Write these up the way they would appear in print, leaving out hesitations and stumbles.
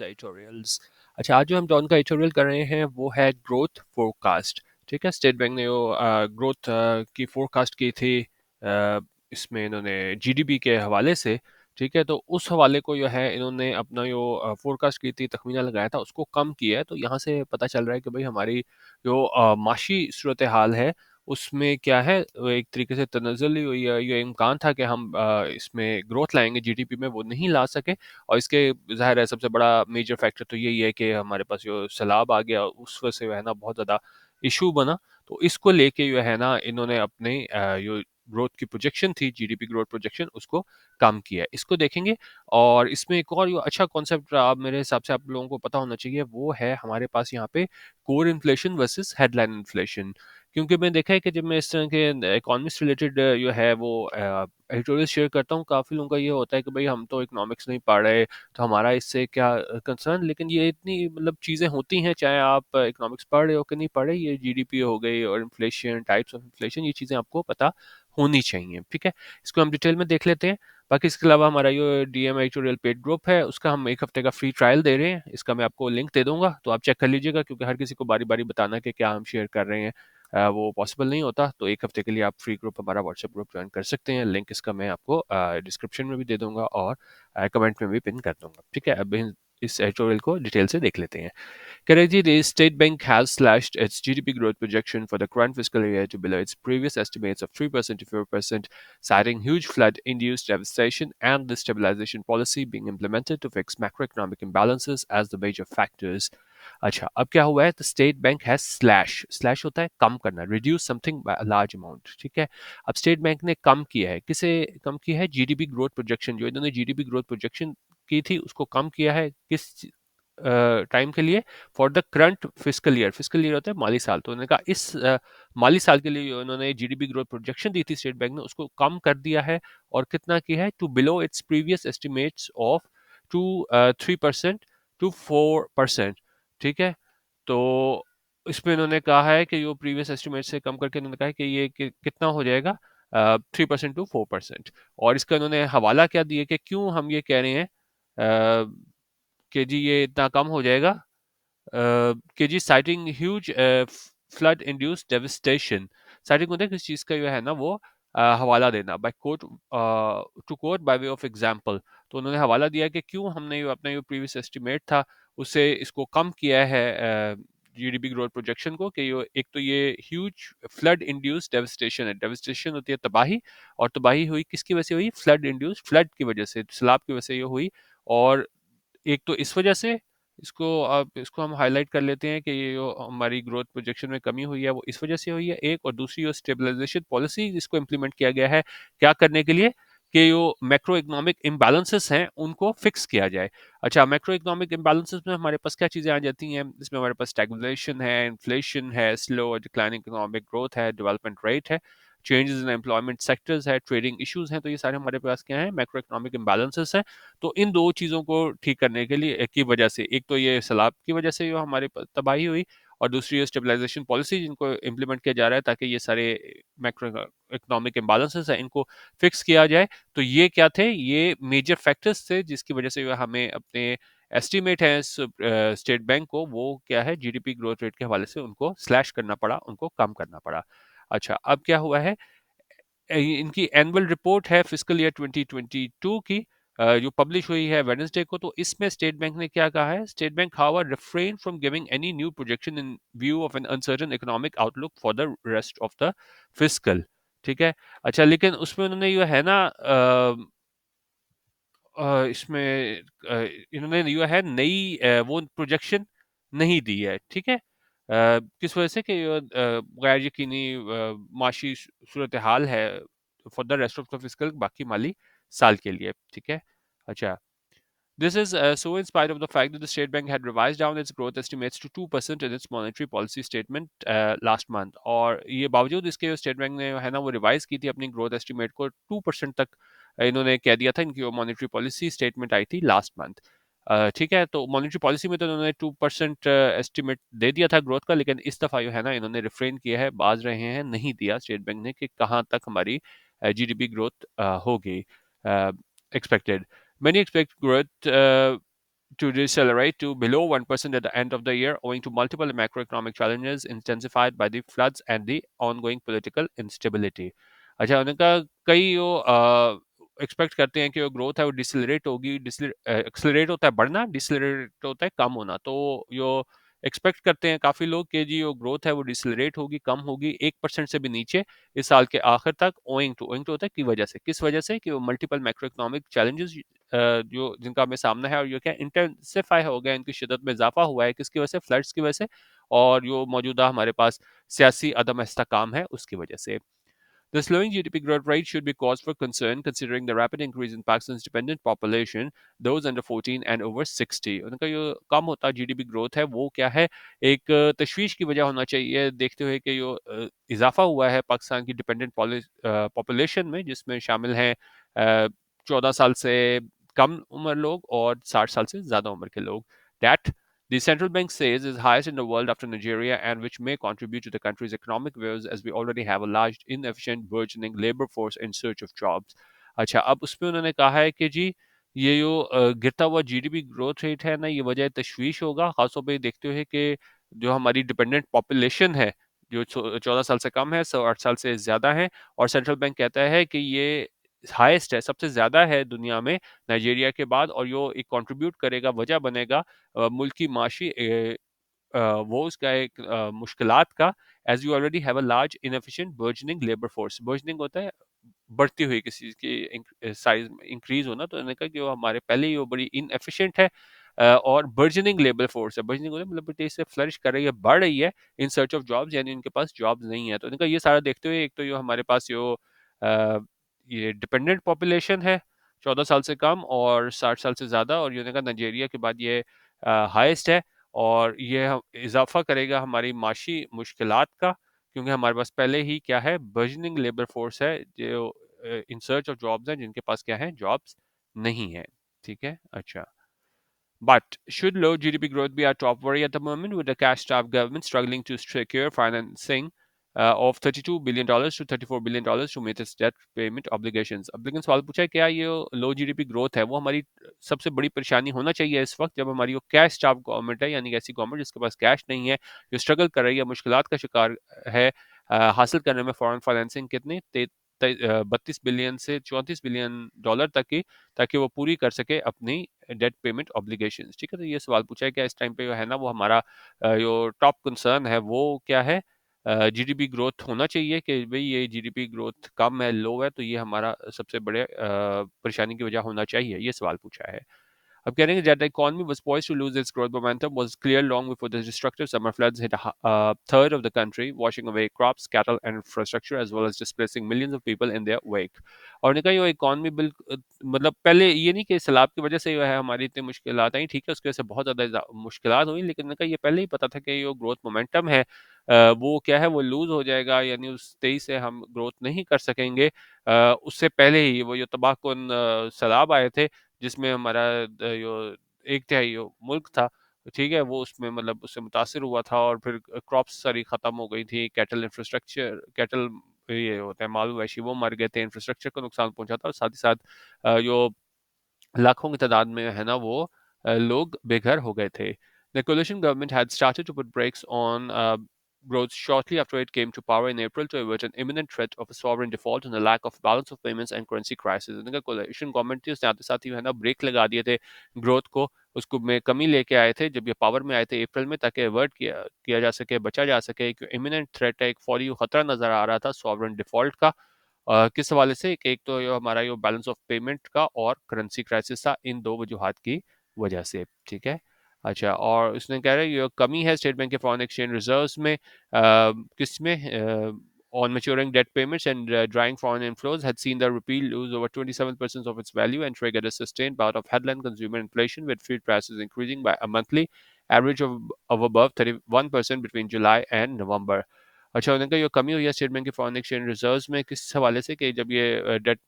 Editorials. अच्छा, आज जो हम डॉन का एडिटोरियल कर रहे हैं वो है ग्रोथ फोरकास्ट। ठीक है, स्टेट बैंक ने वो ग्रोथ की फोरकास्ट की थी इसमें इन्होंने जीडीपी के हवाले से। ठीक है, तो उस हवाले को जो है इन्होंने अपना जो फोरकास्ट की थी, तखमीना लगाया था, उसको कम किया है। तो यहाँ से पता चल रहा है कि भाई हमारी जो माशी सूरत हाल है उसमें क्या है, वो एक तरीके से तनज़्ज़ुल हुई है। ये इम्कान था कि हम इसमें ग्रोथ लाएंगे जीडीपी में, वो नहीं ला सके। और इसके ज़ाहिर है सबसे बड़ा मेजर फैक्टर तो यही है कि हमारे पास जो सैलाब आ गया, उस वजह से जो है ना बहुत ज़्यादा इशू बना। तो इसको लेके जो है ना इन्होंने अपने जो ग्रोथ की प्रोजेक्शन थी, जीडीपी ग्रोथ प्रोजेक्शन, उसको कम किया है। इसको देखेंगे। और इसमें एक और जो अच्छा कॉन्सेप्ट आप मेरे हिसाब से आप लोगों को पता होना चाहिए, वो है हमारे पास यहाँ पे core inflation versus headline inflation. क्योंकि मैंने देखा है कि जब मैं इस तरह के इकोनॉमिक्स रिलेटेड जो है वो एडिटोरियल शेयर करता हूँ, काफ़ी लोगों का ये होता है कि भाई हम तो इकोनॉमिक्स नहीं पढ़ रहे, तो हमारा इससे क्या कंसर्न। लेकिन ये इतनी मतलब चीज़ें होती हैं, चाहे आप इकोनॉमिक्स पढ़ रहे हो कि नहीं पढ़ रहे, ये जीडीपी हो गई और इन्फ्लेशन, टाइप्स ऑफ इन्फ्लेशन, ये चीज़ें आपको पता होनी चाहिए। ठीक है, इसको हम डिटेल में देख लेते हैं। बाकी इसके अलावा हमारा जो डीएम एडिटोरियल पेड ग्रुप है, उसका हम 1 हफ्ते का फ्री ट्रायल दे रहे हैं। इसका मैं आपको लिंक दे दूंगा, तो आप चेक कर लीजिएगा, क्योंकि हर किसी को बारी बारी बताना कि क्या हम शेयर कर रहे हैं वो पॉसिबल नहीं होता। तो 1 हफ्ते के लिए आप फ्री ग्रुप, हमारा व्हाट्सएप ग्रुप ज्वाइन कर सकते हैं। लिंक इसका मैं आपको डिस्क्रिप्शन में भी दे दूंगा और कमेंट में भी पिन कर दूंगा। ठीक है, अब इस एडिटोरियल को डिटेल से देख लेते हैं। Karachi, the state bank has slashed its GDP growth projection for the current fiscal year to below its previous estimates of 3% to 4%, citing huge flood-induced devastation and the stabilization policy being implemented to fix macroeconomic imbalances as the major factors. अच्छा, अब क्या हुआ है, the state bank है slash. Slash होता है कम करना, reduce something bye a large amount. ठीक है, अब स्टेट बैंक ने कम किया है, किसे कम किया है? जीडीपी ग्रोथ प्रोजेक्शन, जो इन्होंने जीडीपी ग्रोथ प्रोजेक्शन की थी उसको कम किया है। किस टाइम के लिए? For the current fiscal year. Fiscal year होता है माली साल। तो उन्होंने कहा इस माली साल के लिए उन्होंने जीडीपी ग्रोथ प्रोजेक्शन दी थी स्टेट बैंक ने, उसको कम कर दिया है। और कितना किया है? To below its previous estimates of to 3% to 4%। ठीक है, तो इसमें इन्होंने कहा है कि जो प्रीवियस एस्टिमेट से कम करके इन्होंने कहा है कि ये कितना हो जाएगा, 3% टू 4%। और इसका इन्होंने हवाला क्या दिया कि क्यों हम ये कह रहे हैं कि जी ये इतना कम हो जाएगा, कि जी citing huge flood induced devastation. Citing होता है किस चीज़ का जो है ना वो हवाला देना, by quote to quote by way of example. तो उन्होंने हवाला दिया कि क्यों हमने अपना जो प्रीवियस एस्टिमेट था उससे इसको कम किया है जीडीपी ग्रोथ प्रोजेक्शन को, कि ये एक तो ये ह्यूज फ्लड इंड्यूस्ड डेविस्टेशन है। डेविस्टेशन होती है तबाही, और तबाही हुई किसकी वजह से हुई? फ्लड इंड्यूस्ड, फ्लड की वजह से, सैलाब की वजह से ये हुई। और एक तो इस वजह से इसको हम हाईलाइट कर लेते हैं कि ये जो हमारी ग्रोथ प्रोजेक्शन में कमी हुई है वो इस वजह से हुई है एक। और दूसरी जो स्टेबलाइजेशन पॉलिसी जिसको इम्प्लीमेंट किया गया है, क्या करने के लिए? कि जो मैक्रो इकोनॉमिक इम्बैलेंसेस हैं उनको फिक्स किया जाए। अच्छा, मैक्रो इकोनॉमिक इम्बैलेंसेस में हमारे पास क्या चीज़ें आ जाती हैं? इसमें हमारे पास स्टैग्फ्लेशन है, इन्फ्लेशन है, स्लो और डिक्लाइनिंग इकोनॉमिक ग्रोथ है, डेवलपमेंट रेट है, चेंजेस इन एम्प्लॉयमेंट सेक्टर्स है, ट्रेडिंग इश्यूज हैं। तो ये सारे हमारे पास क्या है? मैक्रो इकोनॉमिक इम्बैलेंसेस हैं। तो इन दो चीज़ों को ठीक करने के लिए की वजह से, एक तो ये सैलाब की वजह से जो हमारे तबाही हुई, और दूसरी ये स्टेबलाइजेशन पॉलिसी जिनको इम्प्लीमेंट किया जा रहा है ताकि ये सारे मैक्रो इकोनॉमिक इम्बालेंसेस हैं इनको फिक्स किया जाए। तो ये क्या थे? ये मेजर फैक्टर्स थे जिसकी वजह से हमें अपने एस्टिमेट है स्टेट बैंक को, वो क्या है, जीडीपी ग्रोथ रेट के हवाले से उनको स्लैश करना पड़ा, उनको कम करना पड़ा। अच्छा, अब क्या हुआ है, इनकी एनुअल रिपोर्ट है फिस्कल ईयर 2022 की, जो पब्लिश हुई है वेडनेसडे को। तो इसमें स्टेट बैंक ने क्या कहा है? State bank however refrain from giving any new projection in view of N uncertain economic outlook for the rest of the fiscal. ठीक है, अच्छा, लेकिन उसमें उन्होंने जो है ना इसमें इन्होंने जो है नई वो प्रोजेक्शन नहीं दी है। ठीक है, किस वजह से? कि गैर यकीनी माशी सूरत हाल है for the rest of the fiscal, बाकी माली साल के लिए। ठीक है, अच्छा, this is so in spite of the fact that the state bank had revised down its growth estimates to 2% in its monetary policy statement last month। और ये बावजूद इसके स्टेट बैंक ने है ना वो रिवाइज की थी अपनी ग्रोथ एस्टिमेट को 2% तक। इन्होंने कह दिया था, इनकी मॉनेटरी पॉलिसी स्टेटमेंट आई थी लास्ट मंथ। ठीक है, तो मॉनेटरी पॉलिसी में तो इन्होंने 2% एस्टिमेट दे दिया था ग्रोथ का, लेकिन इस दफ़ा जो है ना इन्होंने रिफ्रेन किया है, बाज रहे हैं, नहीं दिया स्टेट बैंक ने कि कहाँ तक हमारी जीडीपी ग्रोथ होगी expected. Many expect growth to decelerate to below 1% at the end of the year, owing to multiple macroeconomic challenges intensified by the floods and the ongoing political instability. अच्छा, उन्होंने कहा कई वो एक्सपेक्ट करते हैं कि जो ग्रोथ है वो डिसलरेट होगी, एक्सलरेट होता है बढ़ना, डिसलरेट होता है कम होना, तो यो एक्सपेक्ट करते हैं काफ़ी लोग कि जी जो ग्रोथ है वो डिसलरेट होगी, कम होगी 1% से भी नीचे इस साल के आखिर तक, ओइंग टू होता है की वजह से, किस वजह से कि वो मल्टीपल मैक्रो इकोनॉमिक चैलेंजेस जो जिनका हमें सामना है और ये क्या इंटेंसिफाई हो गया, इनकी शिदत में इजाफा हुआ है, किसकी वजह से, फ्लड्स की वजह से, और जो मौजूदा हमारे पास सियासी अदम इस्तेकाम है उसकी वजह से। The slowing GDP growth rate should be cause for concern considering the rapid increase in Pakistan's dependent population, those under 14 and over 60. उनका जो कम होता जीडीपी ग्रोथ है वो क्या है, एक तशवीश की वजह होना चाहिए, देखते हुए कि जो इजाफा हुआ है पाकिस्तान की डिपेंडेंट पॉपुलेशन में, जिसमें शामिल हैं 14 साल से कम उम्र लोग और 60 साल से ज़्यादा उम्र के लोग, that the central bank says is highest in the world after Nigeria and which may contribute to the country's economic woes as we already have a large inefficient burgeoning labor force in search of jobs. अच्छा, अब उसमें उन्होंने कहा है कि जी ये जो गिरता हुआ जीडीपी ग्रोथ रेट है ना, ये वजह तशवीश होगा, खासतौर पे देखते हुए कि जो हमारी डिपेंडेंट पॉपुलेशन है जो 14 साल से कम है, 8 साल से ज़्यादा है, और सेंट्रल बैंक कहता है कि ये हाईएस्ट है, सबसे ज़्यादा है दुनिया में नाइजीरिया के बाद, और यो एक कंट्रीब्यूट करेगा, वजह बनेगा मुल्क की माशी वो उसका एक मुश्किलात का, as you already have a large inefficient burgeoning labour force, burgeoning होता है बढ़ती हुई किसी चीज़ की साइज में इंक्रीज होना, तो उन्होंने कहा कि वो हमारे पहले ही वो बड़ी इनएफिशिएंट है, और बर्जनिंग लेबर फोर्स है, बर्जनिंग होता है मतलब तेज से फ्लरिश कर रही है, बढ़ रही है इन सर्च ऑफ जॉब्स, यानी उनके पास जॉब्स नहीं है, तो उन्होंने कहा ये सारा देखते हुए एक तो जो हमारे पास जो ये डिपेंडेंट पॉपुलेशन है 14 साल से कम और 60 साल से ज़्यादा, और उन्होंने कहा नाइजीरिया के बाद ये हाईएस्ट है, और ये इजाफा करेगा हमारी माशी मुश्किलात का, क्योंकि हमारे पास पहले ही क्या है, बर्जनिंग लेबर फोर्स है जो इन सर्च ऑफ जॉब्स हैं, जिनके पास क्या है, जॉब्स नहीं है। ठीक है, अच्छा। But should low GDP growth be our top worry at the moment, with the cash-strapped government struggling to secure financing of $32 billion to $34 billion to meet its debt payment obligations? अब लेकिन सवाल पूछा है क्या ये लो जीडीपी ग्रोथ है वो हमारी सबसे बड़ी परेशानी होना चाहिए इस वक्त, जब हमारी वो कैश स्टाफ गवर्नमेंट है, यानी कि ऐसी गवर्नमेंट जिसके पास कैश नहीं है, जो स्ट्रगल कर रही है, मुश्किलात का शिकार है हासिल करने में फॉरेन फाइनेंसिंग कितनी 32 बिलियन से $34 बिलियन तक की, ताकि वो पूरी कर सके अपनी डेट पेमेंट ऑब्लिगेशंस। ठीक है, तो ये सवाल पूछा है कि इस टाइम पे जो है ना वो हमारा जो टॉप कंसर्न है वो क्या है, जीडीपी ग्रोथ होना चाहिए कि भाई ये जीडीपी ग्रोथ कम है, लो है, तो ये हमारा सबसे बड़े परेशानी की वजह होना चाहिए, ये सवाल पूछा है। अब कह रहे हैं that the economy was poised to lose its growth momentum was clear long before the destructive summer floods hit a third of the country, washing away crops, cattle, and infrastructure, as well as displacing millions of people in their wake. और उन्होंने कहा ये economy मतलब पहले ये नहीं कि सैलाब की वजह से जो है हमारी इतनी मुश्किलात आई, ठीक है, उसकी वजह से बहुत ज़्यादा मुश्किलात हुई, लेकिन उन्होंने कहा ये पहले ही पता था कि ये ग्रोथ मोमेंटम है वो क्या है, वो लूज हो जाएगा, यानी उस तेज़ी से हम ग्रोथ नहीं कर सकेंगे। उससे पहले ही वो जो तबाहकुन सैलाब आए थे, जिसमें हमारा जो एक तिहाई जो मुल्क था, ठीक है, वो उसमें मतलब उससे मुतासिर हुआ था, और फिर क्रॉप्स सारी ख़त्म हो गई थी, कैटल इंफ्रास्ट्रक्चर, कैटल ये होता है माल मवेशी, वो मर गए थे, इंफ्रास्ट्रक्चर को नुकसान पहुंचा था, और साथ ही साथ जो लाखों की तादाद में है ना वो लोग बेघर हो गए थे। The coalition government had started to put brakes on growth shortly after it came to power in April to avert an imminent threat of a sovereign default and a lack of balance of payments and currency crisis. उनका coalition government थी, उसने आते साथ ही है ना break लगा दिए थे ग्रोथ को, उसको में कमी लेके आए थे जब ये पावर में आए थे अप्रैल में, ताकि अवर्ट किया किया जा सके, बचा जा सके, एक इमिनेंट थ्रेट है, एक फौरी खतरा नजर आ रहा था सॉवरेन डिफॉल्ट का। किस हवाले से, एक तो ये हमारा ये बैलेंस ऑफ पेमेंट का और करेंसी क्राइसिस था, इन दो वजूहात की वजह से। ठीक है, अच्छा, और उसने कह रहे हैं ये कमी है स्टेट बैंक के फॉरेन एक्सचेंज रिजर्व्स में, किस में, on maturing debt payments and drying foreign inflows had seen the rupee lose over 27% of its value and triggered a sustained bout of headline consumer inflation, with food prices increasing by a monthly average of above 31% between July and November. अच्छा, उन्होंने कहा ये कमी हुई है state bank के foreign exchange reserves में, किस हवाले से कि जब ये डेट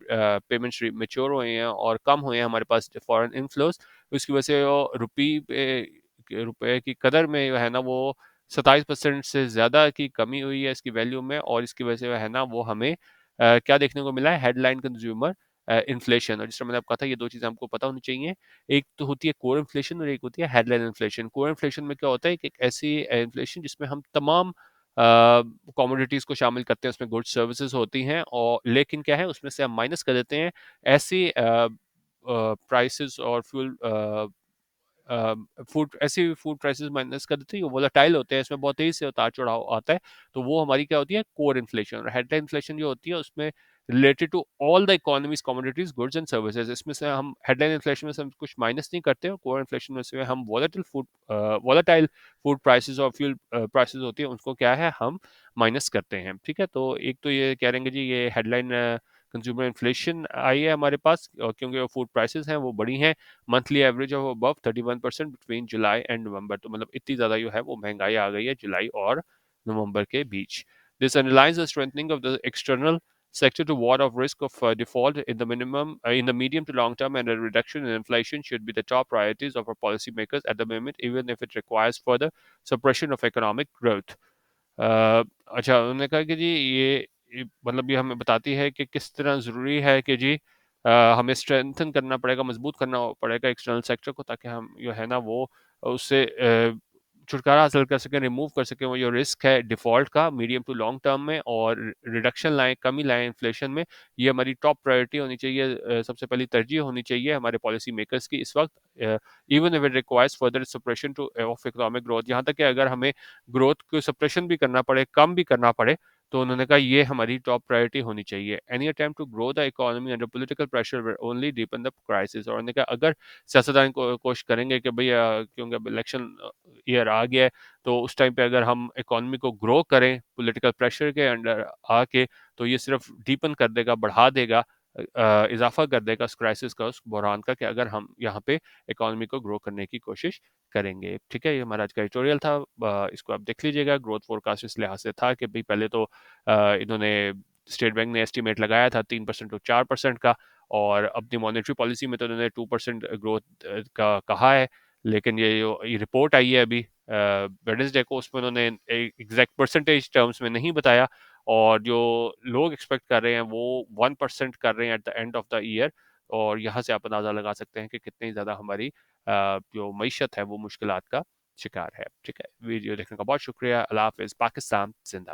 पेमेंट्स मेच्योर हुए हैं और कम हुए हैं हमारे पास फॉरेन इनफ्लोज, उसकी वजह से वो रुपए की कदर में जो है ना वो 27% से ज़्यादा की कमी हुई है इसकी वैल्यू में, और इसकी वजह से जो है ना वो हमें क्या देखने को मिला है, हेडलाइन कंज्यूमर इन्फ्लेशन। और जिस तरह मैंने आपको कहा था, ये 2 चीज़ें हमको पता होनी चाहिए। एक तो होती है कोर इन्फ्लेशन और एक होती है हेडलाइन इन्फ्लेशन। कोर इन्फ्लेशन में क्या होता है कि एक ऐसी इन्फ्लेशन जिसमें हम तमाम कमोडिटीज़ को शामिल करते हैं, उसमें गुड्स सर्विसेज़ होती हैं, और लेकिन क्या है उसमें से हम माइनस कर देते हैं ऐसी प्राइसेस और फ्यूल फूड, ऐसी फूड प्राइसेस माइनस कर देती है, वोलेटाइल होते हैं, इसमें बहुत तेजी से उतार चढ़ाव आता है। तो वो हमारी क्या होती है, कोर इन्फ्लेशन। और हेडलाइन इन्फ्लेशन जो होती है उसमें related to all the economies commodities goods and services, इसमें से हम हेडलाइन इन्फ्लेशन में से हम कुछ माइनस नहीं करते, और कोर इन्फ्लेशन में से हम वोलेटाइल फूड प्राइसेस और फ्यूल प्राइसेस होती है उनको क्या है हम माइनस करते हैं। ठीक है, तो एक तो ये कह रहेंगे जी ये हेडलाइन कंज्यूमर इन्फ्लेशन आई है हमारे पास, क्योंकि वो फूड प्राइसेस हैं वो बढ़ी हैं, monthly average of above 31% between July and November. तो मतलब इतनी ज़्यादा जो है वो महंगाई आ गई है जुलाई और नवंबर के बीच। This underlines the strengthening of the external sector toward of risk of default in the in the medium to long term, and a reduction in inflation should be the top priorities of our policymakers at the moment, even if it requires further suppression of economic growth. अच्छा, उन्होंने कहा कि जी मतलब ये हमें बताती है कि किस तरह ज़रूरी है कि जी हमें स्ट्रेंथन करना पड़ेगा, मजबूत करना पड़ेगा एक्सटर्नल सेक्टर को, ताकि हम जो है ना वो उससे छुटकारा हासिल कर सकें, रिमूव कर सकें वो जो रिस्क है डिफ़ॉल्ट का मीडियम टू लॉन्ग टर्म में, और रिडक्शन लाएँ, कमी लाएँ इन्फ्लेशन में। ये हमारी टॉप प्रायोरिटी होनी चाहिए, सबसे पहली तरजीह होनी चाहिए हमारे पॉलिसी मेकर्स की इस वक्त, even if it requires further suppression two of economic growth. यहाँ तक कि अगर हमें ग्रोथ को सप्रेशन भी करना पड़े, कम भी करना पड़े, तो उन्होंने कहा ये हमारी टॉप प्रायोरिटी होनी चाहिए। Any attempt to grow the economy under political pressure will only deepen the crisis. और उन्होंने कहा अगर सियासतदान कोशिश करेंगे कि भई क्योंकि अब इलेक्शन ईयर आ गया है, तो उस टाइम पे अगर हम इकोनॉमी को ग्रो करें पॉलिटिकल प्रेशर के अंडर आके, तो ये सिर्फ डीपन कर देगा, बढ़ा देगा, इजाफा कर देगा उस क्राइसिस का, उस बहरान का, कि अगर हम यहाँ पे इकोनॉमी को ग्रो करने की कोशिश करेंगे। ठीक है, ये हमारा आज का एडिटोरियल था, इसको आप देख लीजिएगा। ग्रोथ फोरकास्ट इस लिहाज से था कि भाई पहले तो इन्होंने स्टेट बैंक ने एस्टिमेट लगाया था 3% और 4% का, और अपनी मॉनेटरी पॉलिसी में तो उन्होंने 2% ग्रोथ का कहा है। लेकिन ये जो ये रिपोर्ट आई है अभी वेडनेसडे को, उसमें उन्होंने एग्जैक्ट परसेंटेज टर्म्स में नहीं बताया, और जो लोग एक्सपेक्ट कर रहे हैं वो 1% कर रहे हैं at the end of the year. और यहाँ से आप अंदाज़ा लगा सकते हैं कि कितनी ज़्यादा हमारी जो मईशत है वो मुश्किलात का शिकार है। ठीक है, वीडियो देखने का बहुत शुक्रिया। अल्लाह हाफ़िज़। पाकिस्तान जिंदाबाद।